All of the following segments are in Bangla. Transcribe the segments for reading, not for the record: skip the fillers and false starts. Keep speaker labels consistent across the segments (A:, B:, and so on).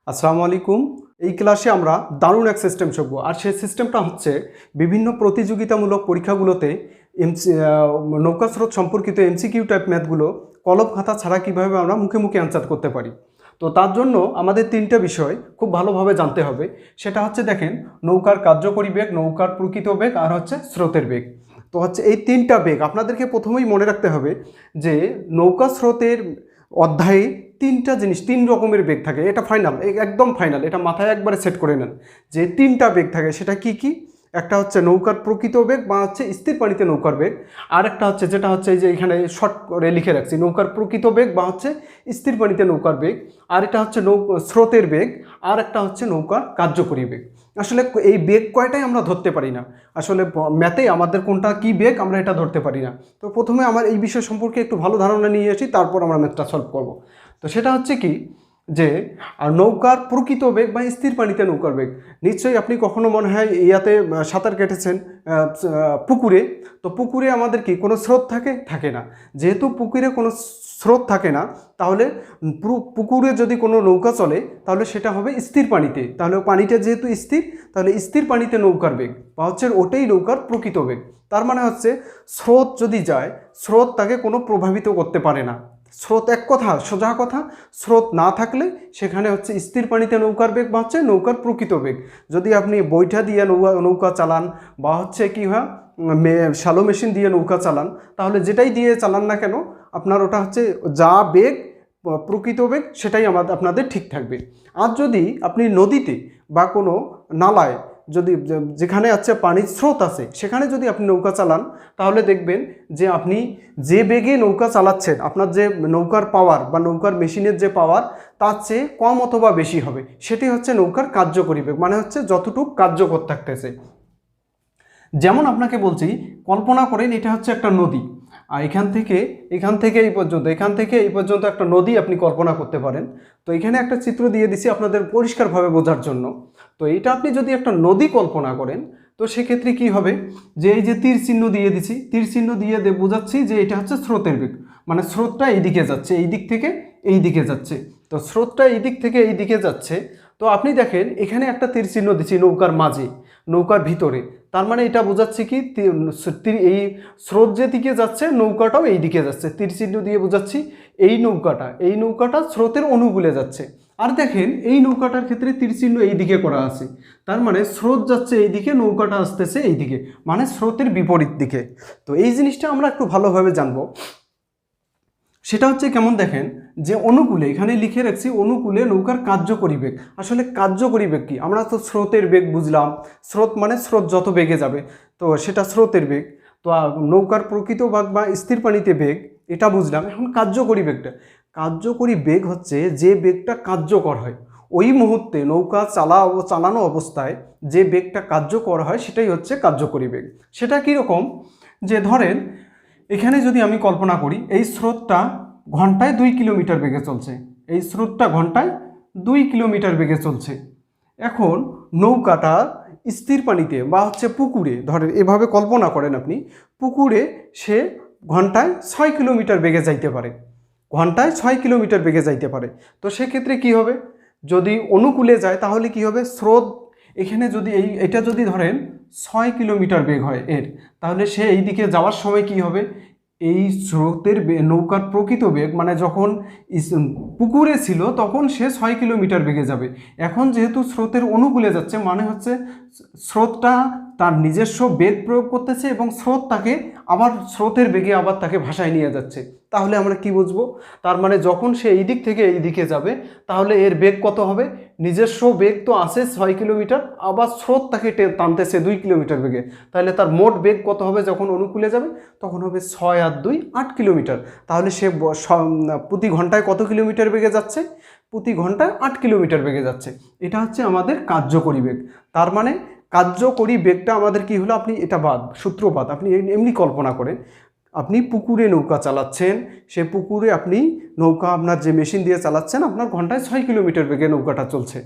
A: আসসালামু আলাইকুম। এই ক্লাসে আমরা দারুণ এক সিস্টেম শিখব, আর সেই সিস্টেমটা হচ্ছে বিভিন্ন প্রতিযোগিতামূলক পরীক্ষাগুলোতে এমসি নৌকা স্রোত সম্পর্কিত এমসিকিউ টাইপ ম্যাথগুলো কলম খাতা ছাড়া কীভাবে আমরা মুখে মুখে অ্যান্সার করতে পারি। তো তার জন্য আমাদের তিনটা বিষয় খুব ভালোভাবে জানতে হবে। সেটা হচ্ছে দেখেন, নৌকার কার্যকরী বেগ, নৌকার প্রকৃত বেগ, আর হচ্ছে স্রোতের বেগ। তো হচ্ছে এই তিনটা বেগ আপনাদেরকে প্রথমেই মনে রাখতে হবে যে নৌকা স্রোতের অধ্যায়ে তিনটা জিনিস, তিন রকমের বেগ থাকে। এটা ফাইনাল, একদম ফাইনাল, এটা মাথায় একবারে সেট করে নেন যে তিনটা বেগ থাকে। সেটা কি কি? একটা হচ্ছে নৌকার প্রকৃত বেগ বা হচ্ছে স্থির পানিতে নৌকার বেগ, আর একটা হচ্ছে যেটা হচ্ছে এই যে এখানে শর্ট করে লিখে রাখছি, নৌকার প্রকৃত বেগ বা হচ্ছে স্থির পানিতে নৌকার বেগ, আর এটা হচ্ছে স্রোতের বেগ, আর একটা হচ্ছে নৌকার কার্যকরী বেগ। আসলে এই বেগ কয়টাই আমরা ধরতে পারি না, আসলে ম্যাথে আমাদের কোনটা কি বেগ আমরা এটা ধরতে পারি না। তো প্রথমে আমার এই বিষয় সম্পর্কে একটু ভালো ধারণা নিয়ে আসি, তারপর আমরা ম্যাথটা সলভ করব। তো সেটা হচ্ছে কি যে নৌকার প্রকৃত বেগ বা স্থির পানিতে নৌকার বেগ, নিশ্চয়ই আপনি কখনো মনে হয় ইয়াতে সাঁতার কেটেছেন পুকুরে। তো পুকুরে আমাদের কি কোনো স্রোত থাকে না। যেহেতু পুকুরে কোনো স্রোত থাকে না, তাহলে পুকুরে যদি কোনো নৌকা চলে তাহলে সেটা হবে স্থির পানিতে। তাহলে পানিটা যেহেতু স্থির, তাহলে স্থির পানিতে নৌকার বেগ বা হচ্ছে ওটাই নৌকার প্রকৃত বেগ। তার মানে হচ্ছে স্রোত যদি যায়, স্রোত তাকে কোনো প্রভাবিত করতে পারে না। স্রোত এক কথা, সোজা কথা, স্রোত না থাকলে সেখানে হচ্ছে স্থির পানিতে নৌকার বেগ বা হচ্ছে নৌকার প্রকৃত বেগ। যদি আপনি বৈঠা দিয়ে নৌকা চালান বা হচ্ছে কি হয় শ্যালো মেশিন দিয়ে নৌকা চালান, তাহলে যেটাই দিয়ে চালান না কেন আপনার ওটা হচ্ছে যা বেগ প্রকৃত বেগ সেটাই আপনাদের ঠিক থাকবে। আর যদি আপনি নদীতে বা কোনো নালায় যদি যেখানে আছে পানির স্রোত আছে সেখানে যদি আপনি নৌকা চালান, তাহলে দেখবেন যে আপনি যে বেগে নৌকা চালাচ্ছেন, আপনার যে নৌকার পাওয়ার বা নৌকার মেশিনের যে পাওয়ার তার চেয়ে কম অথবা বেশি হবে। সেটি হচ্ছে নৌকার কার্যকরী বেগ, মানে হচ্ছে যতটুকু কার্যকর থাকতেছে। যেমন আপনাকে বলছি, কল্পনা করেন এটা হচ্ছে একটা নদী, আর এখান থেকে এই পর্যন্ত একটা নদী আপনি কল্পনা করতে পারেন। তো এখানে একটা চিত্র দিয়ে দিছি আপনাদের পরিষ্কারভাবে বোঝার জন্য। তো এটা আপনি যদি একটা নদী কল্পনা করেন, তো সেক্ষেত্রে কি হবে যে এই যে তীর চিহ্ন দিয়ে দিছি, তীর চিহ্ন দিয়ে বোঝাচ্ছি যে এটা হচ্ছে স্রোতের বেগ, মানে স্রোতটা এই দিকে যাচ্ছে, এই দিক থেকে এই দিকে যাচ্ছে। তো স্রোতটা এই দিক থেকে এই দিকে যাচ্ছে। তো আপনি দেখেন এখানে একটা তীর চিহ্ন দিচ্ছি নৌকার মাঝে, নৌকার ভিতরে। তার মানে এটা বোঝাচ্ছে কি এই স্রোত যে দিকে যাচ্ছে নৌকাটাও এই দিকে যাচ্ছে। তীর চিহ্ন দিয়ে বোঝাচ্ছি এই নৌকাটা স্রোতের অনুকূলে যাচ্ছে। আর দেখেন এই নৌকাটার ক্ষেত্রে তীর চিহ্ন এই দিকে করা আছে। তার মানে স্রোত যাচ্ছে এই দিকে, নৌকাটা আসতেছে এই দিকে, মানে স্রোতের বিপরীত দিকে। তো এই জিনিসটা আমরা একটু ভালোভাবে জানবো। সেটা হচ্ছে কেমন দেখেন, যে অনুকূলে, এখানে লিখে রাখছি অনুকূলে নৌকার কার্যকরী বেগ। আসলে কার্যকরী বেগ কি? আমরা তো স্রোতের বেগ বুঝলাম, স্রোত মানে স্রোত যত বেগে যাবে, তো সেটা স্রোতের বেগ। তো নৌকার প্রকৃত বেগ বা স্থির পানিতে বেগ এটা বুঝলাম। এখন কার্যকরী কার্যকরী বেগ হচ্ছে যে বেগটা কার্যকর হয় ওই মুহূর্তে, নৌকা চালানো অবস্থায় যে বেগটা কার্যকর হয় সেটাই হচ্ছে কার্যকরী বেগ। সেটা কীরকম? যে ধরেন এখানে যদি আমি কল্পনা করি এই স্রোতটা ঘন্টায় 2 কিলোমিটার বেগে চলছে, এই স্রোতটা ঘন্টায় 2 কিলোমিটার বেগে চলছে। এখন নৌকাটা স্থির পানিতে বা হচ্ছে পুকুরে, ধরেন এভাবে কল্পনা করেন আপনি, পুকুরে সে ঘন্টায় 6 কিলোমিটার বেগে যাইতে পারে, ঘন্টায় 6 কিলোমিটার বেগে যাইতে পারে। তো সেক্ষেত্রে কি হবে? যদি অনুকূলে যায় তাহলে কি হবে? স্রোত এখানে যদি এটা যদি ধরেন 6 কিলোমিটার বেগ হয় এর, তাহলে সে এই দিকে যাওয়ার সময় কি হবে? এই স্রোতের নৌকার প্রকৃত বেগ, মানে যখন পুকুরে ছিল তখন সে 6 কিলোমিটার বেগে যাবে। এখন যেহেতু স্রোতের অনুকূলে যাচ্ছে, মানে হচ্ছে স্রোতটা তার নিজস্ব বেগ প্রয়োগ করতেছে এবং স্রোত তাকে আবার স্রোতের বেগে আবার তাকে ভাসায় নিয়ে যাচ্ছে। তাহলে আমরা কি বুঝবো? তার মানে যখন সে এই দিক থেকে এই দিকে যাবে তাহলে এর বেগ কত হবে? নিজস্ব বেগ তো আছে 6 কিলোমিটার, আবার স্রোত তাকে টানতেছে 2 কিলোমিটার বেগে। তাহলে তার মোট বেগ কত হবে যখন অনুকূলে যাবে? তখন হবে 6 আর 2 8 কিলোমিটার। তাহলে সে প্রতি ঘন্টায় কত কিলোমিটার বেগে যাচ্ছে? প্রতি ঘন্টায় 8 কিলোমিটার বেগে যাচ্ছে। এটা হচ্ছে আমাদের কার্যকরী বেগ। তার মানে কার্যকরী বেগটা আমাদের কি হলো? আপনি এটা সূত্রপাত আপনি এমনি কল্পনা করেন, আপনি পুকুরে নৌকা চালাচ্ছেন, সে পুকুরে আপনি নৌকা আপনার যে মেশিন দিয়ে চালাচ্ছেন, আপনার ঘন্টায় 6 কিলোমিটার বেগে নৌকাটা চলছে।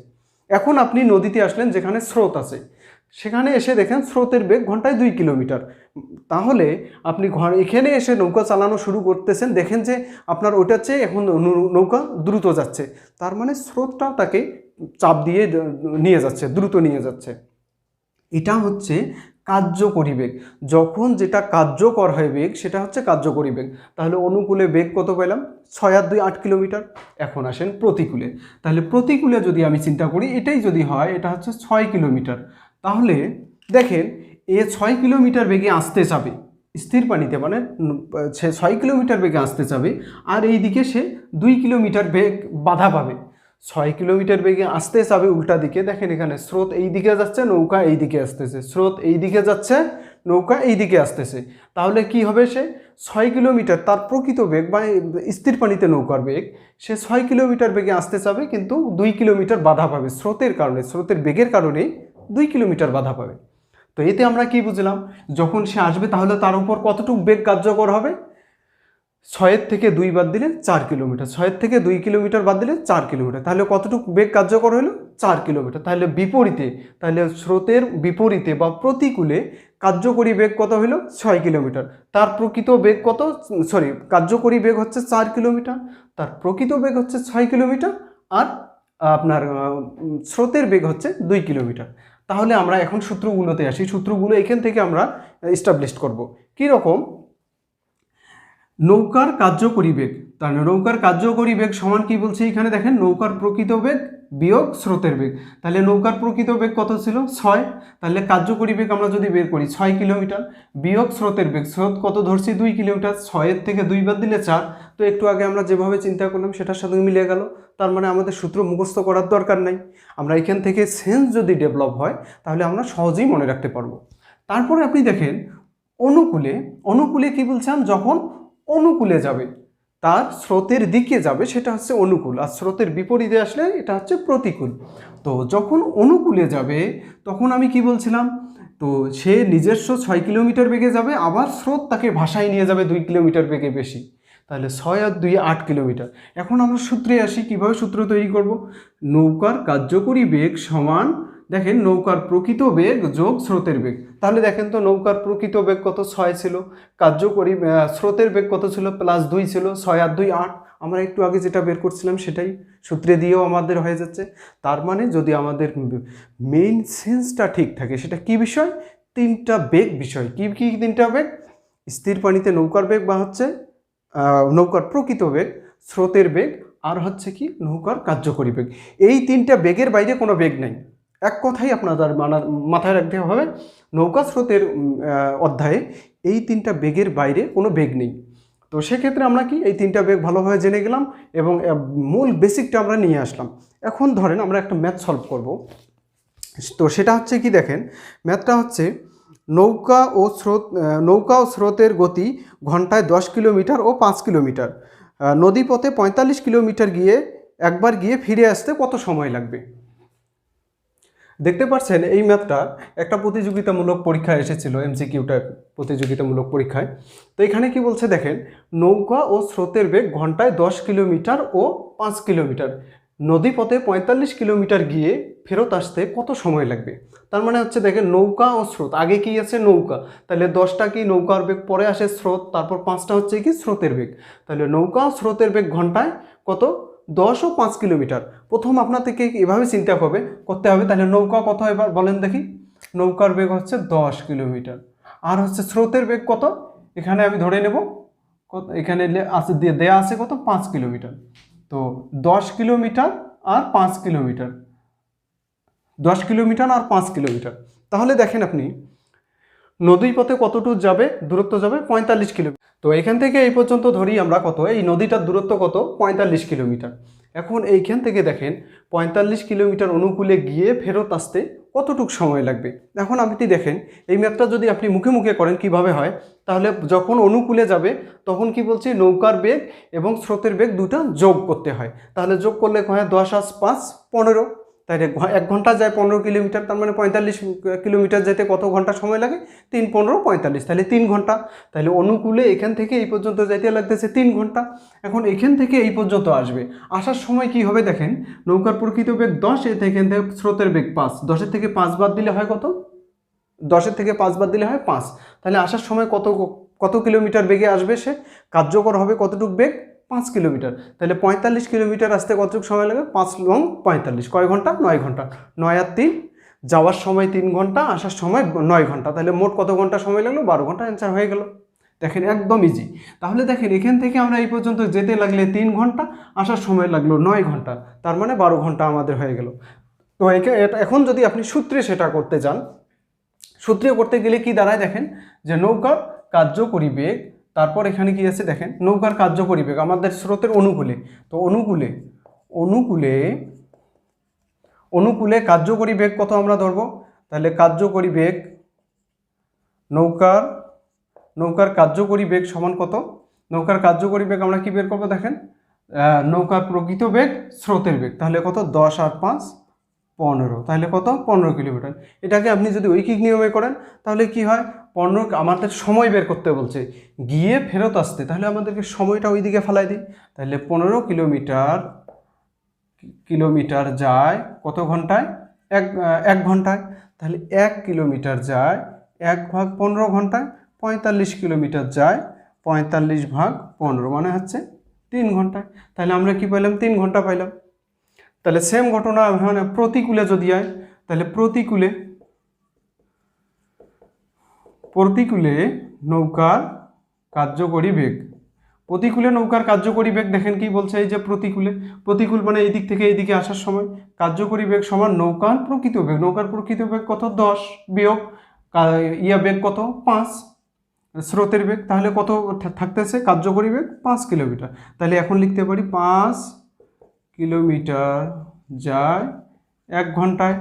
A: এখন আপনি নদীতে আসলেন যেখানে স্রোত আছে, সেখানে এসে দেখেন স্রোতের বেগ ঘন্টায় 2 কিলোমিটার। তাহলে আপনি এখানে এসে নৌকা চালানো শুরু করতেছেন, দেখেন যে আপনার ওটার চেয়ে এখন নৌকা দ্রুত যাচ্ছে। তার মানে স্রোতটা তাকে চাপ দিয়ে নিয়ে যাচ্ছে, দ্রুত নিয়ে যাচ্ছে। এটা হচ্ছে কার্যকরী বেগ। যখন যেটা কার্যকর হয় বেগ সেটা হচ্ছে কার্যকরী বেগ। তাহলে অনুকূলে বেগ কত পেলাম? 6 আর 2 8 কিলোমিটার। এখন আসেন প্রতিকূলে। তাহলে প্রতিকূলে যদি আমি চিন্তা করি, এটাই যদি হয়, এটা হচ্ছে 6 কিলোমিটার। তাহলে দেখেন এ 6 কিলোমিটার বেগে আসতে যাবে স্থির পানিতে, মানে সে 6 কিলোমিটার বেগে আসতে যাবে, আর এই দিকে সে 2 কিলোমিটার বেগ বাধা পাবে। 6 কিলোমিটার বেগে আসতে যাবে উল্টা দিকে। দেখেন এখানে স্রোত এই দিকে যাচ্ছে, নৌকা এই দিকে আসতেছে, স্রোত এই দিকে যাচ্ছে, নৌকা এই দিকে আসতেছে। তাহলে কি হবে? সে 6 কিলোমিটার তার প্রকৃত বেগ বা স্থির পানিতে নৌকার বেগ, সে 6 কিলোমিটার বেগে আসতে যাবে, কিন্তু 2 কিলোমিটার বাধা পাবে স্রোতের কারণে, স্রোতের বেগের কারণেই 2 কিলোমিটার বাধা পাবে। তো এতে আমরা কি বুঝলাম? যখন সে আসবে তাহলে তার উপর কতটুকু বেগ কার্যকর হবে? 6 থেকে 2 বাদ দিলে 4 কিলোমিটার, 6 থেকে 2 কিলোমিটার বাদ দিলে 4 কিলোমিটার। তাহলে কতটুকু বেগ কার্যকর হলো? 4 কিলোমিটার। তাহলে বিপরীতে, তাহলে স্রোতের বিপরীতে বা প্রতিকূলে কার্যকরী বেগ কত হলো? 6 কিলোমিটার। তার প্রকৃত বেগ কত? কার্যকরী বেগ হচ্ছে 4 কিলোমিটার, তার প্রকৃত বেগ হচ্ছে 6 কিলোমিটার, আর আপনার স্রোতের বেগ হচ্ছে 2 কিলোমিটার। তাহলে আমরা এখন সূত্রগুলোতে আসি। সূত্রগুলো এখান থেকে আমরা এস্টাবলিশ করব। কীরকম? নৌকার কার্যকরী বেগ, তাহলে নৌকার কার্যকরী বেগ সমান কি বলছে এখানে দেখেন, নৌকার প্রকৃত বেগ বিয়োগ স্রোতের বেগ। তাহলে নৌকার প্রকৃত বেগ কত ছিল? 6। তাহলে কার্যকরী বেগ আমরা যদি বের করি 6 কিলোমিটার, বিয়োগ স্রোতের বেগ, স্রোত কত ধরছি? 2 কিলোমিটার, 6 থেকে 2 বাদ দিলে 4। তো একটু আগে আমরা যেভাবে চিন্তা করলাম সেটার সাথে মিলে গেল। তার মানে আমাদের সূত্র মুখস্থ করার দরকার নাই। আমরা এখান থেকে সেন্স যদি ডেভেলপ হয় তাহলে আমরা সহজেই মনে রাখতে পারবো। তারপরে আপনি দেখেন অনুকূলে, অনুকূলে কি বলছিলাম? যখন অনুকূলে যাবে, তার স্রোতের দিকে যাবে, সেটা হচ্ছে অনুকূল, আর স্রোতের বিপরীতে আসলে এটা হচ্ছে প্রতিকূল। তো যখন অনুকূলে যাবে তখন আমি কি বলছিলাম? তো সে নিজস্ব 6 কিলোমিটার বেগে যাবে, আবার স্রোত তাকে ভাসায় নিয়ে যাবে 2 কিলোমিটার বেগে বেশি। তাহলে 6 আর 2 8 কিলোমিটার। এখন আমরা সূত্রে আসি। কিভাবে সূত্র তৈরি করব? নৌকার কার্যকরী বেগ সমান, দেখেন, নৌকার প্রকৃত বেগ যোগ স্রোতের বেগ। তাহলে দেখেন তো নৌকার প্রকৃত বেগ কত? 6 ছিল, কার্যকরী স্রোতের বেগ কত ছিল? +2 ছিল, 6 আর 2 8। আমরা একটু আগে যেটা বের করছিলাম সেটাই সূত্রে দিয়েও আমাদের হয়ে যাচ্ছে। তার মানে যদি আমাদের মেইন সেন্সটা ঠিক থাকে, সেটা কি বিষয়? 3টা বেগ বিষয়। কি কি 3টা বেগ? স্থির পানিতে নৌকার বেগ বা হচ্ছে নৌকার প্রকৃত বেগ, স্রোতের বেগ, আর হচ্ছে কি নৌকার কার্যকরী বেগ। এই 3টা বেগের বাইরে কোনো বেগ নেই। এক কথাই আপনাদের মাথায় রাখতে হবে, নৌকা স্রোতের অধ্যায়ে এই 3টা বেগের বাইরে কোনো বেগ নেই। তো সেক্ষেত্রে আমরা কি এই 3টা বেগ ভালোভাবে জেনে গেলাম এবং মূল বেসিকটা আমরা নিয়ে আসলাম। এখন ধরেন আমরা একটা ম্যাথ সলভ করব। তো সেটা হচ্ছে কি, দেখেন ম্যাথটা হচ্ছে নৌকা ও স্রোতের গতি ঘন্টায় 10 কিলোমিটার ও 5 কিলোমিটার। নদীপথে 45 কিলোমিটার একবার গিয়ে ফিরে আসতে কত সময় লাগবে? দেখতে পাচ্ছেন এই ম্যাথটা একটা প্রতিযোগিতামূলক পরীক্ষায় এসেছিল, এমসিকিউ টাইপ প্রতিযোগিতামূলক পরীক্ষায়। তো এখানে কি বলছে দেখেন, নৌকা ও স্রোতের বেগ ঘন্টায় 10 কিলোমিটার ও 5 কিলোমিটার, নদীপথে 45 কিলোমিটার গিয়ে ফেরত আসতে কত সময় লাগবে? তার মানে হচ্ছে দেখেন নৌকা ও স্রোত, আগে কি আছে? নৌকা। তাহলে 10টা কি নৌকার বেগ, পরে আসে স্রোত, তারপর 5টা হচ্ছে কি স্রোতের বেগ। তাহলে নৌকা ও স্রোতের বেগ ঘন্টায় কত? 10 ও 5 কিলোমিটার। প্রথম আপনাদেরকে এভাবে চিন্তা করতে হবে। তাহলে নৌকা কত এবার বলেন দেখি? নৌকার বেগ হচ্ছে 10 কিলোমিটার, আর হচ্ছে স্রোতের বেগ কত? এখানে আমি ধরে নেব কত, এখানে আছে দেয়া আছে কত? 5 কিলোমিটার। তো 10 কিলোমিটার আর 5 কিলোমিটার, 10 কিলোমিটার আর 5 কিলোমিটার। তাহলে দেখেন আপনি নদী পথে কতটুকু যাবে? দূরত্ব যাবে 45 কিলোমিটার। তো এখান থেকে এই পর্যন্ত ধরি আমরা কত, এই নদীটার দূরত্ব কত? 45 কিলোমিটার। এখন এইখান থেকে দেখেন 45 কিলোমিটার অনুকূলে গিয়ে ফেরত আসতে কতটুকু সময় লাগবে? এখন আপনি দেখেন এই ম্যাপটা যদি আপনি মুখে মুখে করেন কিভাবে হয়, তাহলে যখন অনুকূলে যাবে তখন কি বলছি, নৌকার বেগ এবং স্রোতের বেগ দুটো যোগ করতে হয়। তাহলে যোগ করলে হয় 10 আর 5 15। তাই 1 ঘন্টা যায় 15 কিলোমিটার, তার মানে 45 কিলোমিটার যেতে কত ঘন্টা সময় লাগে? 3 15 45, তাহলে 3 ঘন্টা। তাহলে অনুকূলে এখান থেকে এই পর্যন্ত যাইতে লাগতেছে 3 ঘন্টা। এখন এখান থেকে এই পর্যন্ত আসবে, আসার সময় কি হবে দেখেন, নৌকার প্রকৃত বেগ 10, এখান থেকে স্রোতের বেগ 5, 10-এর থেকে 5 বাদ দিলে হয় কত? 10-এর থেকে 5 বাদ দিলে হয় 5। তাহলে আসার সময় কত কিলোমিটার বেগে আসবে? সে কার্যকর হবে কতটুক বেগ? 5 কিলোমিটার। তাহলে 45 কিলোমিটার আসতে কতটুকু সময় লাগে? 5 লং 45, কয় ঘন্টা? 9 ঘন্টা। 9 আর 3, যাওয়ার সময় 3 ঘন্টা, আসার সময় 9 ঘন্টা, তাহলে মোট কত ঘন্টা সময় লাগলো? 12 ঘন্টা। অ্যান্সার হয়ে গেল। দেখেন একদম ইজি। তাহলে দেখেন এখান থেকে আমরা এই পর্যন্ত যেতে লাগলে 3 ঘন্টা, আসার সময় লাগলো 9 ঘন্টা, তার মানে 12 ঘন্টা আমাদের হয়ে গেল। তো এখন যদি আপনি সূত্রে সেটা করতে যান, সূত্রে করতে গেলে কি দাঁড়ায় দেখেন, যে নৌকার কার্যকরী বেগ, তারপর এখানে কি আছে দেখেন, নৌকার কার্যকরী বেগ আমাদের স্রোতের অনুকূলে। তো অনুকূলে অনুকূলে অনুকূলে কার্যকরী বেগ কত আমরা ধরবো? তাহলে কার্যকরী বেগ, নৌকার কার্যকরী বেগ সমান কত? নৌকার কার্যকরী বেগ আমরা কি বের করবো দেখেন, নৌকার প্রকৃত বেগ স্রোতের বেগ, তাহলে কত? 10 আর 5 15, তাহলে কত? 15 কিলোমিটার। এটাকে আপনি যদি ঐকিক নিয়মে করেন তাহলে কি হয়? 15, আমাদের সময় বের করতে বলছে গিয়ে ফেরত আসতে, তাহলে আমাদেরকে সময়টা ওই দিকে ফেলাই দিই। তাহলে 15 কিলোমিটার যায় কত ঘন্টায়? এক ঘন্টায়। তাহলে 1 কিলোমিটার যায় 1/15 ঘন্টায়, 45 কিলোমিটার যায় 45/15, মানে হচ্ছে 3 ঘন্টায়। তাহলে আমরা কি পাইলাম? 3 ঘন্টা পাইলাম। তাহলে সেম ঘটনা মানে প্রতিকূলে যদি হয়, তাহলে প্রতিকূলে নৌকার কার্যকরী বেগ, প্রতিকূলে নৌকার কার্যকরী বেগ দেখেন কি বলছে, এই যে প্রতিকূল মানে এই দিক থেকে এইদিকে আসার সময় কার্যকরী বেগ সমান নৌকার প্রকৃত বেগ। নৌকার প্রকৃত বেগ কত? 10 বিয়োগ বেগ কত? 5, স্রোতের বেগ, তাহলে কত থাকতেছে? কার্যকরী বেগ 5 কিলোমিটার। তাহলে এখন লিখতে পারি 5 কিলোমিটার যায় 1 ঘন্টায়।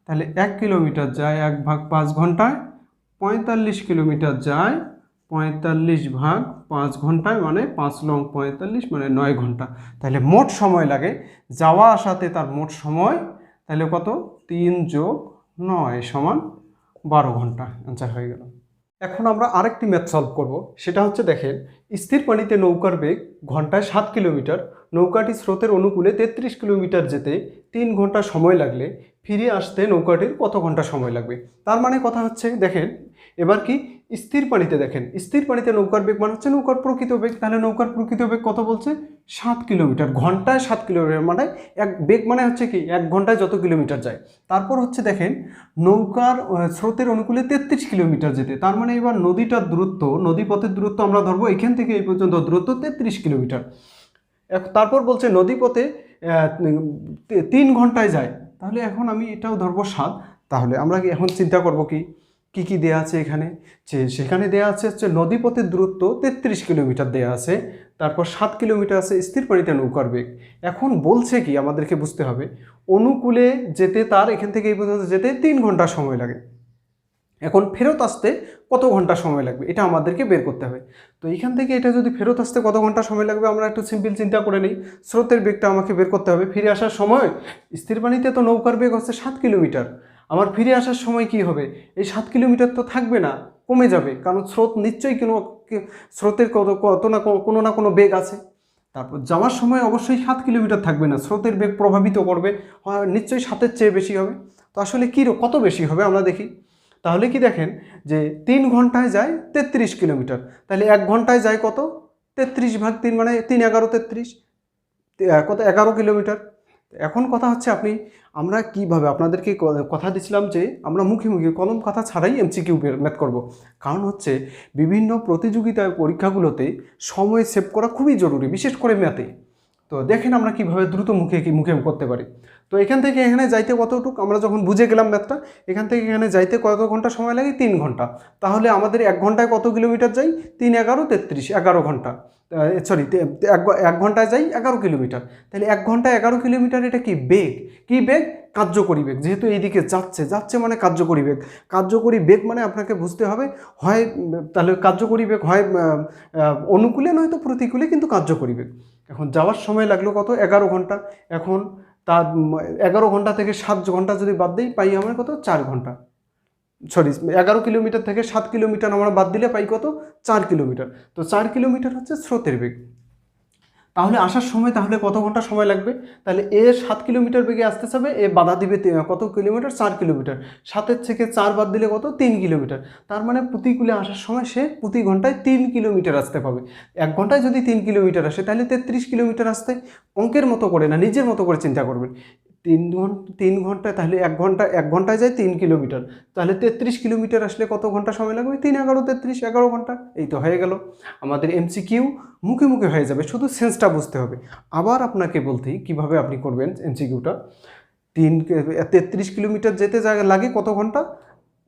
A: তাহলে 1 কিলোমিটার যায় 1/5 ঘন্টায়, 45 কিলোমিটার যায় 45/5 ঘন্টায়, মানে 5 লং 45, মানে 9 ঘন্টা। তাহলে মোট সময় লাগে যাওয়া আসাতে, তার মোট সময় তাহলে কত? 3 + 9 সমান 12 ঘন্টা। অ্যান্সার হয়ে গেল। এখন আমরা আরেকটি ম্যাথ সলভ করব। সেটা হচ্ছে দেখেন, স্থির পানিতে নৌকার বেগ ঘন্টায় 7 কিলোমিটার, নৌকাটি স্রোতের অনুকূলে 33 কিলোমিটার যেতে 3 ঘন্টা সময় লাগলে ফিরে আসতে নৌকাটির কত ঘন্টা সময় লাগবে? তার মানে কথা হচ্ছে দেখেন, এবার কি স্থির পানিতে দেখেন, স্থির পানিতে নৌকার বেগ মানে হচ্ছে নৌকার প্রকৃত বেগ। তাহলে নৌকার প্রকৃত বেগ কত বলছে? 7 কিলোমিটার, ঘন্টায় 7 কিলোমিটার, মানে এক বেগ মানে হচ্ছে কি 1 ঘন্টায় যত কিলোমিটার যায়। তারপর হচ্ছে দেখেন নৌকার স্রোতের অনুকূলে 33 কিলোমিটার যেতে, তার মানে এবার নদীটার দূরত্ব, নদীপথের দূরত্ব আমরা ধরবো এখান থেকে এই পর্যন্ত দূরত্ব 33 কিলোমিটার। তারপর বলছে নদীপথে 3 ঘন্টায় যায়, তাহলে এখন আমি এটাও ধরবো 7। তাহলে আমরা এখন চিন্তা করব কি দেয়া আছে এখানে, যে সেখানে দেয়া আছে হচ্ছে নদীপথের দূরত্ব 33 কিলোমিটার দেয়া আছে, তারপর 7 কিলোমিটার আছে স্থির পানিতে নৌকার বেগ। এখন বলছে কি আমাদেরকে বুঝতে হবে, অনুকূলে যেতে তার এখান থেকে এই পর্যন্ত যেতে 3 ঘন্টা সময় লাগে, এখন ফেরত আসতে কত ঘন্টা সময় লাগবে এটা আমাদেরকে বের করতে হবে। তো এখান থেকে এটা যদি ফেরত আসতে কত ঘন্টা সময় লাগবে আমরা একটু সিম্পল চিন্তা করে নিই। স্রোতের বেগটা আমাকে বের করতে হবে। ফিরে আসার সময় স্থির পানিতে তো নৌকার বেগ হচ্ছে 7 কিলোমিটার, আমার ফিরে আসার সময় কি হবে? এই 7 কিলোমিটার তো থাকবে না, কমে যাবে, কারণ স্রোত নিশ্চয়ই স্রোতের কোনো না কোনো বেগ আছে। তারপর যাওয়ার সময় অবশ্যই 7 কিলোমিটার থাকবে না, স্রোতের বেগ প্রভাবিত করবে, নিশ্চয়ই 7-এর চেয়ে বেশি হবে। তো আসলে কত বেশি হবে আমরা দেখি। তাহলে কি দেখেন যে 3 ঘন্টায় যায় 33 কিলোমিটার, তাহলে 1 ঘন্টায় যায় কত? 33/3, মানে 3 11 33, কত? 11 কিলোমিটার। এখন কথা হচ্ছে আমরা কিভাবে আপনাদেরকে কথা দিছিলাম যে আমরা মুখে কলম কথা ছাড়াই এমসিকিউ ম্যাথ করব। কারণ হচ্ছে বিভিন্ন প্রতিযোগিতার পরীক্ষাগুলোতে সময় সেভ করা খুবই জরুরি, বিশেষ করে ম্যাথে। তো দেখেন আমরা কিভাবে দ্রুত মুখে করতে পারি। তো এখান থেকে এখানে যাইতে কতটুকু আমরা যখন বুঝে গেলাম ম্যাথটা, এখান থেকে এখানে যাইতে কত ঘন্টা সময় লাগে? 3 ঘন্টা। তাহলে আমাদের 1 ঘন্টায় কত কিলোমিটার যাই? 3 11 33, 11 ঘন্টা, সরি 1 ঘন্টায় যাই 11 কিলোমিটার। তাহলে 1 ঘন্টায় 11 কিলোমিটার, এটা কি বেগ? কি বেগ? কার্যকরী বেগ। যেহেতু এইদিকে যাচ্ছে মানে কার্যকরী বেগ। কার্যকরী বেগ মানে আপনাকে বুঝতে হবে হয় তাহলে কার্যকরী বেগ হয় অনুকূলে নয়তো প্রতিকূলে, কিন্তু কার্যকরী বেগ। এখন যাওয়ার সময় লাগলো কত? 11 ঘন্টা। এখন তার 11 ঘন্টা থেকে 7 ঘন্টা যদি বাদ দিই পাই আমরা কত? 4 ঘন্টা। সরি, 11 কিলোমিটার থেকে 7 কিলোমিটার আমরা বাদ দিলে পাই কত? 4 কিলোমিটার। তো 4 কিলোমিটার হচ্ছে স্রোতের বেগ। তাহলে আসার সময় তাহলে কত ঘন্টা সময় লাগবে? তাহলে এ 7 কিলোমিটার বেগে আসতে যাবে, এ বাধা দিবে কত কিলোমিটার? 4 কিলোমিটার। 7-এর থেকে 4 বাদ দিলে কত? 3 কিলোমিটার। তার মানে প্রতিকূলে আসার সময় সে প্রতি ঘন্টায় 3 কিলোমিটার আসতে পাবে। 1 ঘন্টায় যদি 3 কিলোমিটার আসে তাহলে 33 কিলোমিটার আসতে, অঙ্কের মতো করে না, নিজের মতো করে চিন্তা করবেন। 3 ঘন্টায়, তাহলে 1 ঘন্টায় যায় 3 কিলোমিটার, তাহলে 33 কিলোমিটার আসলে কত ঘন্টা সময় লাগবে? 3 11 33, 11 ঘন্টা। এই তো হয়ে গেল আমাদের এমসিকিউ, মুখে মুখে হয়ে যাবে, শুধু সেন্সটা বুঝতে হবে। আবার আপনাকে বলতেই কিভাবে আপনি করবেন এমসিকিউটা। 33 কিলোমিটার যেতে লাগে কত ঘন্টা?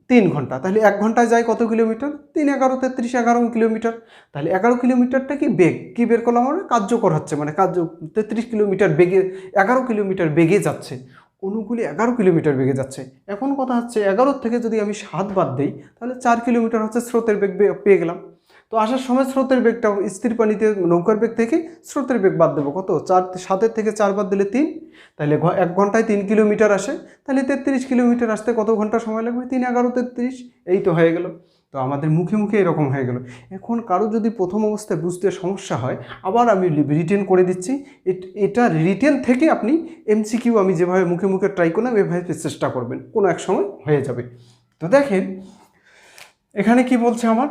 A: 3 ঘন্টা। তাহলে 1 ঘন্টায় যায় কত কিলোমিটার? 3 11 33, 11 কিলোমিটার। তাহলে 11 কিলোমিটারটা কি বেগ, কি বের করলাম আমরা? কার্যকর হচ্ছে, মানে 33 কিলোমিটার বেগে 11 কিলোমিটার বেগে যাচ্ছে, অনুকূলে 11 কিলোমিটার বেগে যাচ্ছে। এখন কথা হচ্ছে 11 থেকে যদি আমি 7 বাদ দিই তাহলে 4 কিলোমিটার হচ্ছে স্রোতের বেগ পেয়ে গেলাম। তো আসার সময় স্রোতের বেগটা, স্থির পানিতে নৌকার বেগ থেকে স্রোতের বেগ বাদ দেবো, কত? 7-এর থেকে 4 বাদ দিলে 3, তাহলে 1 ঘন্টায় 3 কিলোমিটার আসে, তাহলে 33 কিলোমিটার আসতে কত ঘন্টা সময় লাগবে? 3 11 33। এই তো হয়ে গেল। তো আমাদের মুখে মুখে এরকম হয়ে গেল। এখন কারো যদি প্রথম অবস্থায় বুঝতে সমস্যা হয়, আবার আমি রিটেন করে দিচ্ছি। এটা রিটেন থেকে আপনি এমসিকিউ আমি যেভাবে মুখে মুখে ট্রাই করলাম এভাবে চেষ্টা করবেন, কোনো এক সময় হয়ে যাবে। তো দেখেন এখানে কি বলছে আমার,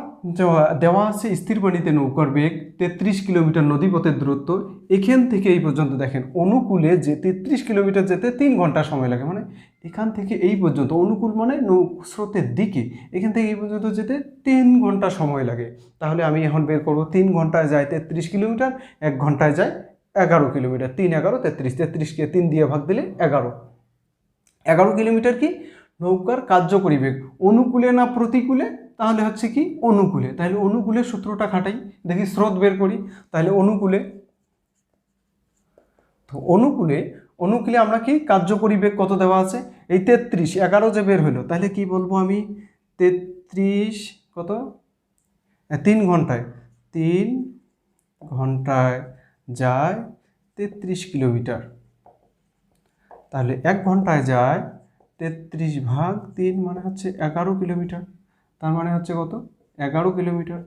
A: দেওয়া আছে স্থির পানিতে নৌকার বেগ 33 কিলোমিটার, নদীপথের দূরত্ব এখান থেকে এই পর্যন্ত, দেখেন অনুকূলে যে 33 কিলোমিটার যেতে 3 ঘন্টা সময় লাগে, মানে এখান থেকে এই পর্যন্ত, অনুকূল মানে স্রোতের দিকে, এখান থেকে এই পর্যন্ত যেতে 3 ঘন্টা সময় লাগে। তাহলে আমি এখন বের করবো 3 ঘন্টায় যায় 33 কিলোমিটার, 1 ঘন্টায় যায় 11 কিলোমিটার। 3 11 33, 33কে 3 দিয়ে ভাগ দিলে 11 কিলোমিটার কি নৌকার কার্যকরী বেগ। অনুকূলে না প্রতিকূলে? তাহলে হচ্ছে কি অনুকূলে। তাহলে অনুকূলে সূত্রটা খাটাই, দেখি স্রোত বের করি। তাহলে অনুকূলে, তো অনুকূলে আমরা কি কার্যকরী বেগ কত দেওয়া আছে? এই 33, 11 যে বের হলো, তাহলে কি বলবো আমি? 33 কত? 3 ঘন্টায়, 3 ঘন্টায় যায় 33 কিলোমিটার। তাহলে 1 ঘন্টায় যায় 33 ভাগ 3, মানে হচ্ছে 11 কিলোমিটার। তার মানে হচ্ছে কত? 11 কিলোমিটার।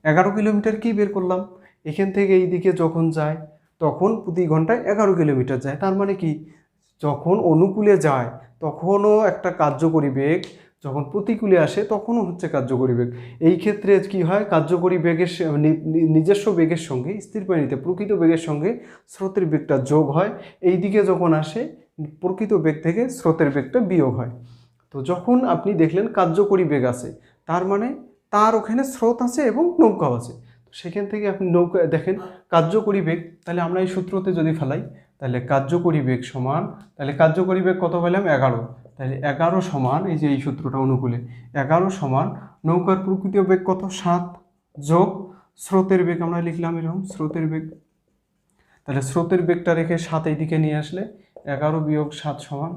A: 11 কিলোমিটার কি বের করলাম? এখান থেকে এই দিকে যখন যায় তখন প্রতি ঘন্টায় 11 কিলোমিটার যায়। তার মানে কি, যখন অনুকূলে যায় তখনও একটা কার্যকরী বেগ, যখন প্রতিকূলে আসে তখনও হচ্ছে কার্যকরী বেগ। এই ক্ষেত্রে কি হয়, কার্যকরী বেগের নিজস্ব বেগের সঙ্গে, স্থির পানিতে প্রকৃত বেগের সঙ্গে স্রোতের বেগটা যোগ হয়, এই দিকে যখন আসে প্রকৃত বেগ থেকে স্রোতের বেগটা বিয়োগ হয়। তো যখন আপনি দেখলেন কার্যকরী বেগ আছে, তার মানে তার ওখানে স্রোত আছে এবং নৌকাও আছে। তো সেখান থেকে আপনি নৌকা দেখেন কার্যকরী বেগ, তাহলে আমরা এই সূত্রতে যদি ফেলাই, তাহলে কার্যকরী বেগ সমান, তাহলে কার্যকরী বেগ কত পেলাম? 11। তাহলে 11 সমান, এই যে এই সূত্রটা অনুকূলে, 11 সমান নৌকার প্রকৃত বেগ কত? 7 যোগ স্রোতের বেগ, আমরা লিখলাম এরকম স্রোতের বেগ। তাহলে স্রোতের বেগটা রেখে 7 এই দিকে নিয়ে আসলে 11 বিয়োগ 7 সমান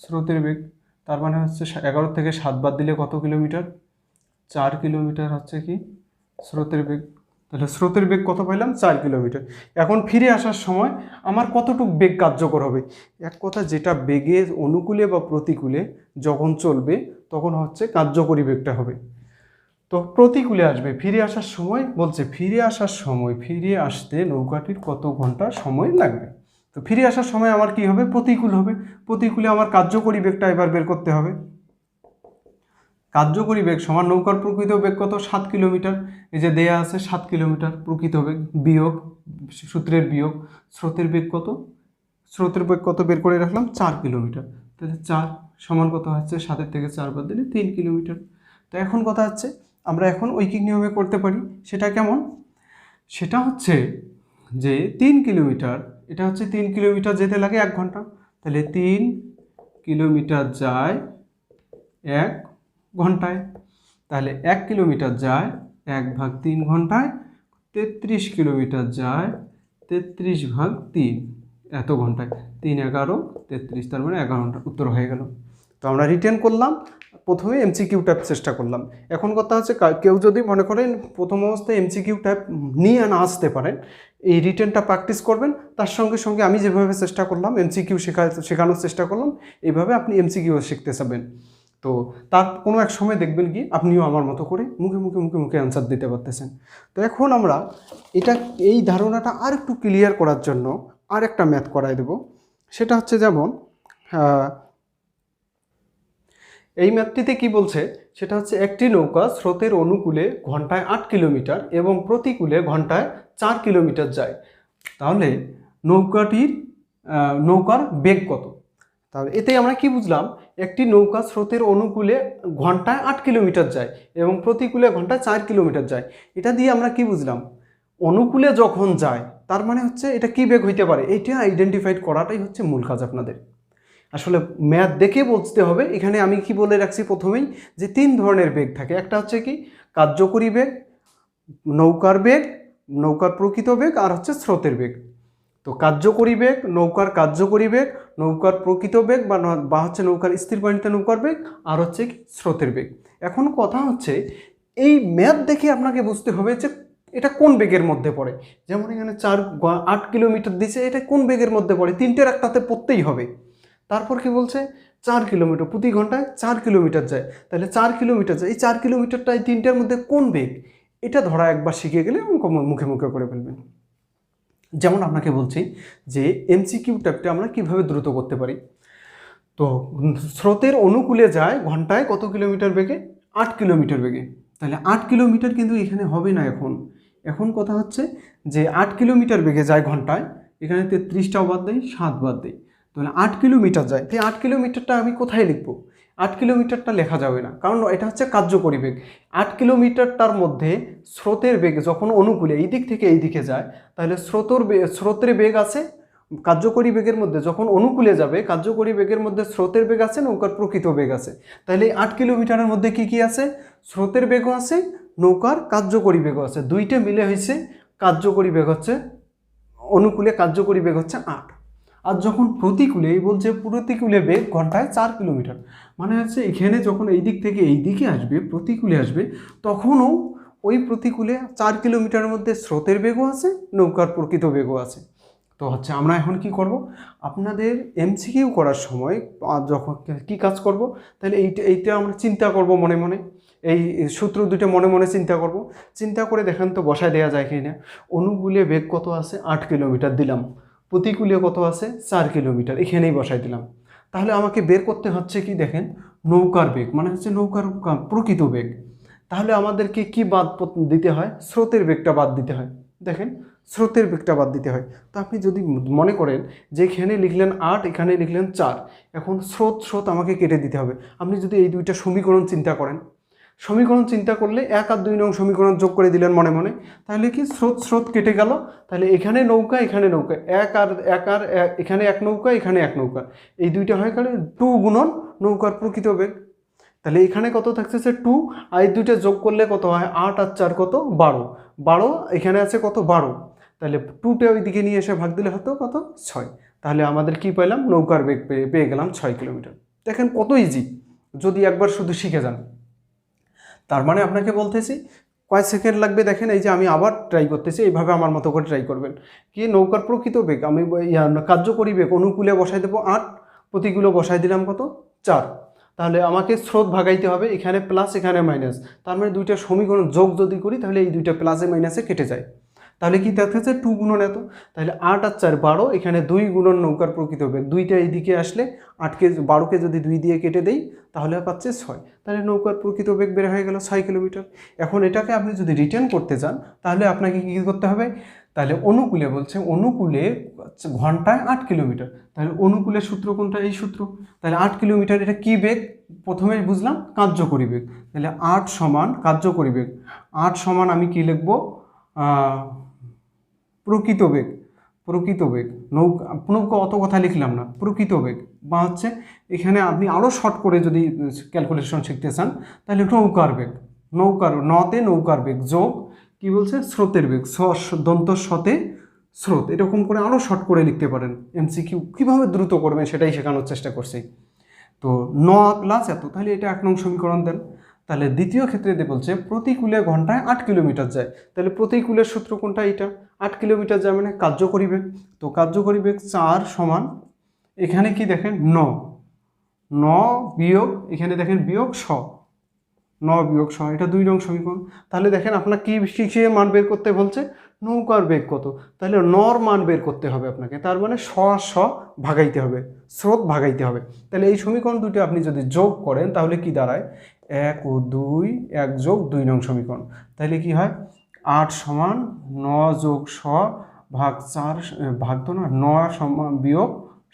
A: স্রোতের বেগ। তার মানে হচ্ছে 11 থেকে 7 বাদ দিলে কত কিলোমিটার? 4 কিলোমিটার হচ্ছে কি স্রোতের বেগ। তাহলে স্রোতের বেগ কত পাইলাম? 4 কিলোমিটার। এখন ফিরে আসার সময় আমার কতটুকু বেগ কার্যকর হবে? এক কথা, যেটা বেগে অনুকূলে বা প্রতিকূলে যখন চলবে তখন হচ্ছে কার্যকরী বেগটা হবে। তো প্রতিকূলে আসবে, ফিরে আসার সময় বলছে ফিরে আসতে নৌকাটির কত ঘন্টা সময় লাগবে। তো ফিরে আসার সময় আমার কি হবে? প্রতিকূল হবে। প্রতিকূলে আমার কার্যকরী বেগটা এবার বের করতে হবে। কার্যকরী বেগ সমান নৌকার প্রকৃত বেগ কত? 7 কিলোমিটার। এই যে দেয়া আছে 7 কিলোমিটার প্রকৃত বেগ, বিয়োগ সূত্রের বিয়োগ স্রোতের বেগ কত? স্রোতের বেগ কত বের করে রাখলাম? 4 কিলোমিটার। তাহলে 4 সমান কত হচ্ছে? 7 থেকে 4 বাদ দিলে 3 কিলোমিটার। তো এখন কথা হচ্ছে আমরা এখন ঐকিক নিয়মে করতে পারি। সেটা কেমন? সেটা হচ্ছে যে 3 কিলোমিটার, এটা হচ্ছে 3 কিলোমিটার যেতে লাগে 1 ঘন্টা। তাহলে 3 কিলোমিটার যায় 1 ঘন্টায়। তাহলে 1 কিলোমিটার যায় 1/3 ঘন্টায়। 33 কিলোমিটার যায় 33/3 এত ঘন্টায়। 3 11 33, তার মানে 11 ঘন্টা। উত্তর হয়ে গেল। তো আমরা রিটেন করলাম, প্রথমে এমসিকিউ টাইপ চেষ্টা করলাম। এখন কথা হচ্ছে কেউ যদি মনে করেন প্রথম অবস্থায় এমসিকিউ টাইপ নিয়ে না আসতে পারেন, এই রিটেনটা প্র্যাকটিস করবেন, তার সঙ্গে সঙ্গে আমি যেভাবে চেষ্টা করলাম এমসিকিউ শেখানোর চেষ্টা করলাম, এইভাবে আপনি এমসিকিউ শিখতে যাবেন। তো তার কোনো এক সময় দেখবেন কি আপনিও আমার মতো করে মুখে মুখে মুখে মুখে অ্যান্সার দিতে পারতেছেন। তো এখন আমরা এই ধারণাটা আর একটু ক্লিয়ার করার জন্য আর একটা ম্যাথ করাই দেব। সেটা হচ্ছে যেমন এই ম্যাথটিতে কি বলছে, সেটা হচ্ছে একটি নৌকা স্রোতের অনুকূলে ঘন্টায় 8 কিলোমিটার এবং প্রতিকূলে ঘন্টায় 4 কিলোমিটার যায়। তাহলে নৌকার বেগ কত? তাহলে এতে আমরা কি বুঝলাম, একটি নৌকা স্রোতের অনুকূলে ঘন্টায় 8 কিলোমিটার যায় এবং প্রতিকূলে ঘন্টায় 4 কিলোমিটার যায়। এটা দিয়ে আমরা কি বুঝলাম, অনুকূলে যখন যায় তার মানে হচ্ছে এটা কি বেগ হইতে পারে, এটা আইডেন্টিফাইড করাটাই হচ্ছে মূল কাজ আপনাদের। আসলে ম্যাথ দেখে বুঝতে হবে। এখানে আমি কি বলে রাখছি প্রথমেই, যে 3 ধরনের বেগ থাকে। একটা হচ্ছে কি কার্যকরী বেগ, নৌকার বেগ, নৌকার প্রকৃত বেগ, আর হচ্ছে স্রোতের বেগ। তো কার্যকরী বেগ, নৌকার কার্যকরী বেগ, নৌকার প্রকৃত বেগ বা হচ্ছে নৌকার স্থির পানিতে নৌকার বেগ, আর হচ্ছে কি স্রোতের বেগ। এখন কথা হচ্ছে এই ম্যাথ দেখে আপনাকে বুঝতে হবে যে এটা কোন বেগের মধ্যে পড়ে। যেমন এখানে 8 কিলোমিটার দিছে, এটা কোন বেগের মধ্যে পড়ে, তিনটের একটাতে পড়তেই হবে। তারপর কি বলছে 4 কিলোমিটার, প্রতি ঘন্টায় 4 কিলোমিটার যায়, তাহলে 4 কিলোমিটার যায়, এই 4 কিলোমিটারটা এই তিনটার মধ্যে কোন বেগ, এটা ধরা একবার শিখে গেলে অঙ্ক মুখে মুখে করে ফেলবেন। যেমন আপনাকে বলছি যে এমসিকিউ টাইপটা আমরা কিভাবে দ্রুত করতে পারি। তো স্রোতের অনুকূলে যায় ঘন্টায় কত কিলোমিটার বেগে, 8 কিলোমিটার বেগে। তাহলে 8 কিলোমিটার কিন্তু এখানে হবে না। এখন কথা হচ্ছে যে 8 কিলোমিটার বেগে যায় ঘন্টায়, এখানে 33টাও বাদ দেয়, 7 বাদ দেয়, তাহলে 8 কিলোমিটার যায়। তাই 8 কিলোমিটারটা আমি কোথায় লিখবো? 8 কিলোমিটারটা লেখা যাবে না, কারণ এটা হচ্ছে কার্যকরী বেগ। 8 কিলোমিটারটার মধ্যে স্রোতের বেগ যখন অনুকূলে এই দিক থেকে এই দিকে যায়, তাহলে স্রোতের বেগ আছে কার্যকরী বেগের মধ্যে, যখন অনুকূলে যাবে কার্যকরী বেগের মধ্যে স্রোতের বেগ আছে, নৌকার প্রকৃত বেগ আছে। তাহলে 8 কিলোমিটারের মধ্যে কি কি আছে, স্রোতের বেগও আছে, নৌকার কার্যকরী বেগও আছে, দুইটা মিলে হয়েছে কার্যকরী বেগ হচ্ছে, অনুকূলে কার্যকরী বেগ হচ্ছে 8। আর যখন প্রতিকূলে, এই বলছে প্রতিকূলে বেগ ঘন্টায় 4 কিলোমিটার, মানে হচ্ছে এখানে যখন এই দিক থেকে এই দিকে আসবে, প্রতিকূলে আসবে, তখনও ওই প্রতিকূলে 4 কিলোমিটারের মধ্যে স্রোতের বেগও আছে, নৌকার প্রকৃত বেগও আছে। তো হচ্ছে আমরা এখন কি করব, আপনাদের এমসিকিউ করার সময় যখন কি কাজ করব, তাহলে এইটা আমরা চিন্তা করব মনে মনে, এই সূত্র দুটো মনে মনে চিন্তা করব। চিন্তা করে দেখেন তো বসায় দেওয়া যায় কি না। অনুকূলে বেগ কত আছে, 8 কিলোমিটার দিলাম, প্রতিকূলে কত আছে, 4 কিলোমিটার, এখানেই বসাই দিলাম। তাহলে আমাকে বের করতে হচ্ছে কি, দেখেন নৌকার বেগ, মানে হচ্ছে নৌকার প্রকৃত বেগ। তাহলে আমাদেরকে কি বাদ দিতে হয়, স্রোতের বেগটা বাদ দিতে হয়। দেখেন স্রোতের বেগটা বাদ দিতে হয়। তো আপনি যদি মনে করেন যে এখানে লিখলেন 8, এখানে লিখলেন 4, এখন স্রোত আমাকে কেটে দিতে হবে। আপনি যদি এই দুইটা সমীকরণ চিন্তা করেন, সমীকরণ চিন্তা করলে 1 আর 2 নং সমীকরণ যোগ করে দিলেন মনে মনে, তাহলে কি স্রোত কেটে গেল। তাহলে এখানে নৌকা, এখানে নৌকা, এখানে এক নৌকা, এখানে এক নৌকা, এই দুইটা হয়ে গেলে 2 গুণন নৌকার প্রকৃত বেগ। তাহলে এখানে কত থাকতেছে 2, আর এই দুইটা যোগ করলে কত হয়, 8 আর 4 কত, 12, এখানে আছে কত, 12। তাহলে 2টা ওই দিকে নিয়ে এসে ভাগ দিলে হতো কত, 6। তাহলে আমাদের কি পেলাম, নৌকার বেগ পেয়ে গেলাম 6 কিলোমিটার। দেখেন কত ইজি, যদি একবার শুধু শিখে যান। তার মানে আপনাকে বলতেছি কয় সেকেন্ড লাগবে, দেখেন এই যে আমি আবার ট্রাই করতেছি, এইভাবে আমার মতো করে ট্রাই করবেন। কি নৌকার প্রকৃত বেগ আমি কার্যকরী বেগ অনুকূলে বসাই দেবো 8, প্রতিকূলে বসাই দিলাম কত, 4। তাহলে আমাকে স্রোত ভাগাইতে হবে, এখানে প্লাস এখানে মাইনাস, তার মানে দুইটা সমীকরণ যোগ যদি করি তাহলে এই দুইটা প্লাসে মাইনাসে কেটে যায়। তাহলে কি দেখতেছে 2 গুণন এত, তাহলে 8 আর 4 12, এখানে 2 গুণন নৌকার প্রকৃত বেগ, দুইটা এইদিকে আসলে 8কে 12কে যদি 2 দিয়ে কেটে দেই তাহলে পাচ্ছে 6। তাহলে নৌকার প্রকৃত বেগ বের হয়ে গেল 6 কিলোমিটার। এখন এটাকে আপনি যদি রিটার্ন করতে চান তাহলে আপনাকে কী করতে হবে, তাহলে অনুকূলে বলছে অনুকূলে ঘন্টায় 8 কিলোমিটার, তাহলে অনুকূলের সূত্র কোনটা, এই সূত্র। তাহলে 8 কিলোমিটার এটা কি বেগ, প্রথমে বুঝলাম কার্যকরী বেগ, তাহলে 8 সমান কার্যকরী বেগ, 8 সমান আমি কি লিখবো, প্রকৃত বেগ নৌকা অত কথা লিখলাম না, প্রকৃত বেগ বা হচ্ছে এখানে আপনি আরও শর্ট করে যদি ক্যালকুলেশন শিখতে চান তাহলে নৌকার বেগ যোগ কি বলছে, স্রোতের বেগ, দন্ত শতে স্রোত, এরকম করে আরও শর্ট করে লিখতে পারেন। এমসিকিউ কীভাবে দ্রুত করবেন সেটাই শেখানোর চেষ্টা করছি। তো 9 প্লাস এত, তাহলে এটা 1 নং সমীকরণ দেন। তাহলে দ্বিতীয় ক্ষেত্রে বলছে প্রতিকূলে ঘন্টায় 8 কিলোমিটার যায়, তাহলে প্রতিকূলের সূত্র কোনটা, এটা 8 কিলোমিটার যায় মানে কার্যকরী বেগ। তো কার্যকরী বেগ 4 সমান এখানে কি দেখেন 9, ন বিয়োগ এখানে দেখেন বিয়োগ শ, ন বিয়োগ শ, এটা 2 নং সমীকরণ। তাহলে দেখেন আপনার কি কিসের মান বের করতে বলছে, নৌকার বেগ কত, তাহলে নর মান বের করতে হবে আপনাকে, তার মানে শ আর শ ভাগাইতে হবে, স্রোত ভাগাইতে হবে। তাহলে এই সমীকরণ দুটো আপনি যদি যোগ করেন তাহলে কি দাঁড়ায়, 1 ও 2, 1 যোগ 2 নং সমীকরণ। তাহলে কি হয়, 8 সমান 9 যোগ শ ভাগ 4, ভাগ তো না, 9 সমান বিয়োগ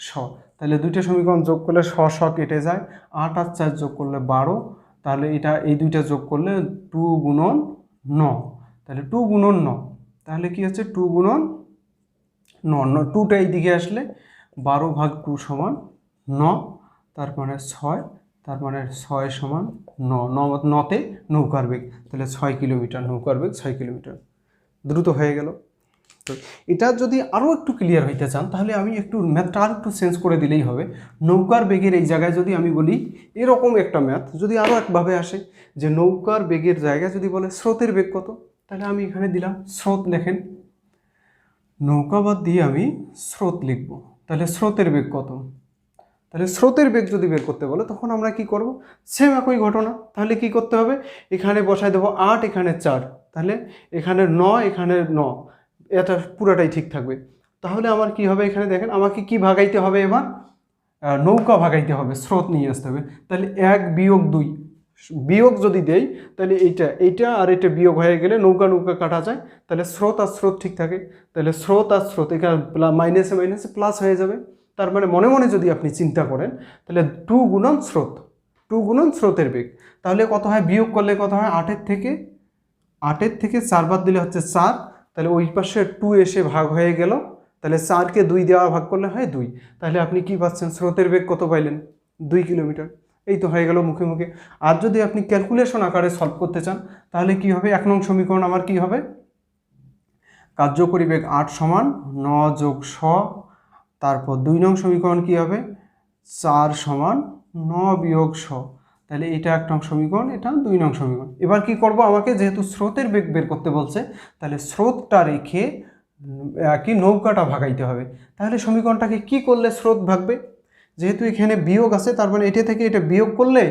A: শ। তাহলে দুইটা সমীকরণ যোগ করলে শ শ কেটে যায়, 8 আর 4 যোগ করলে 12, তাহলে এটা এই দুইটা যোগ করলে 2 গুণন 9, তাহলে 2 গুণন 9, তাহলে কি হচ্ছে 2 গুণন 9, 2টা এইদিকে আসলে 12 ভাগ 2 সমান 9, তার মানে 6, তার মানে 6 সমান 9, 9তে নৌকার বেগ, তাহলে 6 কিলোমিটার, নৌকার বেগ 6 কিলোমিটার, দ্রুত হয়ে গেল। তো এটা যদি আরও একটু ক্লিয়ার হইতে চান তাহলে আমি একটু ম্যাথটা আর একটু চেঞ্জ করে দিলেই হবে। নৌকার বেগের এই জায়গায় যদি আমি বলি এরকম একটা ম্যাথ যদি আরও একভাবে আসে, যে নৌকার বেগের জায়গায় যদি বলে স্রোতের বেগ কত, তাহলে আমি এখানে দিলাম স্রোত, লেখেন নৌকা বাদ দিয়ে আমি স্রোত লিখব, তাহলে স্রোতের বেগ কত, তাহলে স্রোতের বেগ যদি বের করতে বলে তখন আমরা কি করব, সেম একই ঘটনা। তাহলে কি করতে হবে, এখানে বসাই দেবো 8, এখানে 4, তাহলে এখানে 9, এখানে 9, এটা পুরোটাই ঠিক থাকবে। তাহলে আমার কি হবে, এখানে দেখেন আমাকে কি ভাগাইতে হবে, এবার নৌকা ভাগাইতে হবে, স্রোত নিয়ে আসতে হবে। তাহলে 1 বিয়োগ 2, বিয়োগ যদি দেই তাহলে এইটা আর এটা বিয়োগ হয়ে গেলে নৌকা নৌকা কাটা যায়, তাহলে স্রোত আর স্রোত ঠিক থাকে, তাহলে স্রোত আর স্রোত এখানে মাইনাসে মাইনাসে প্লাস হয়ে যাবে। তার মানে মনে মনে যদি আপনি চিন্তা করেন তাহলে 2 গুণন স্রোত, 2 গুণন স্রোতের বেগ, তাহলে কত হয়, বিয়োগ করলে কত হয়, 8 থেকে 4 বাদ দিলে হচ্ছে 4, তাহলে ওই পাশে 2 এসে ভাগ হয়ে গেল, তাহলে 4কে 2 দেওয়া ভাগ করলে হয় 2, তাহলে আপনি কি পাচ্ছেন, স্রোতের বেগ কত পাইলেন, 2 কিলোমিটার। এই তো হয়ে গেল মুখে মুখে। আর যদি আপনি ক্যালকুলেশন আকারে সলভ করতে চান তাহলে কি হবে, 1 নং সমীকরণ আমার কি হবে, কার্যকরী বেগ 8 সমান 9 যোগ শ, তারপর 2 নং সমীকরণ কি হবে, 4 সমান 9 বিয়োগ শ, তাহলে এটা 1 নং সমীকরণ, এটা 2 নং সমীকরণ। এবার কি করব, আমাকে যেহেতু স্রোতের বেগ বের করতে বলছে তাহলে স্রোতটা রেখে কি নৌকাটা ভাগাইতে হবে। তাহলে সমীকরণটাকে কি করলে স্রোত ভাগবে, যেহেতু এখানে বিয়োগ আছে তার মানে এটা থেকে এটা বিয়োগ করলে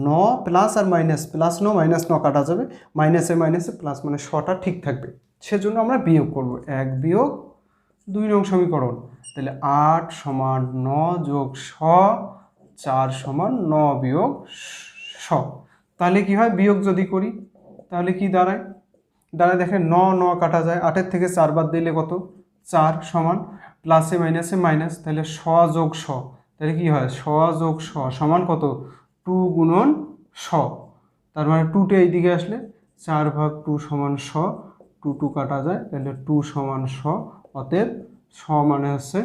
A: 9 প্লাস আর মাইনাস, প্লাস 9 মাইনাস 9 কাটা যাবে, মাইনাসে মাইনাসে প্লাস, মানে শটা ঠিক থাকবে, সেজন্য আমরা বিয়োগ করব, 1 বিয়োগ 2 নং সমীকরণ। তাহলে 8 সমান 9 যোগ শ, 4 সমান 9 বিয়োগ শ। তাহলে কি হয়, বিয়োগ যদি করি তাহলে কি দাঁড়ায়, দেখেন 9 9 কাটা যায়, 8 থেকে 4 বাদ দিলে কত, 4 সমান প্লাসে মাইনাসে মাইনাস, তাহলে শ যোগ শ, তাহলে কি হয়, শ যোগ শ সমান কত, 2 গুণন শ, তার মানে 2টা এইদিকে আসলে 4 ভাগ 2 সমান শ, 2 2 কাটা যায়, তাহলে 2 সমান শ, অতএব শ মানে হচ্ছে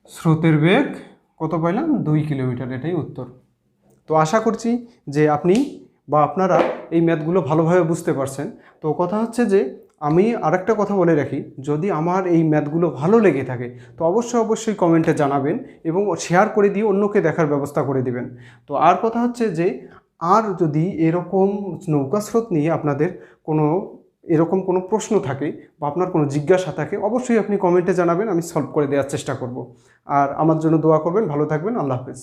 A: স্রোতের বেগ কত পাইলাম, 2 কিলোমিটার, এটাই উত্তর। তো আশা করছি যে আপনি বা আপনারা এই ম্যাথগুলো ভালোভাবে বুঝতে পারছেন। তো কথা হচ্ছে যে আমি আরেকটা কথা বলে রাখি, যদি আমার এই ম্যাথগুলো ভালো লেগে থাকে তো অবশ্যই কমেন্টে জানাবেন এবং শেয়ার করে দিয়ে অন্যকে দেখার ব্যবস্থা করে দিবেন। তো আর কথা হচ্ছে যে আর যদি এরকম নৌকা স্রোত নিয়ে আপনাদের এরকম কোনো প্রশ্ন থাকে বা আপনার কোনো জিজ্ঞাসা থাকে অবশ্যই আপনি কমেন্টে জানাবেন, আমি সলভ করে দেওয়ার চেষ্টা করব। আর আমার জন্য দোয়া করবেন, ভালো থাকবেন, আল্লাহ হাফেজ।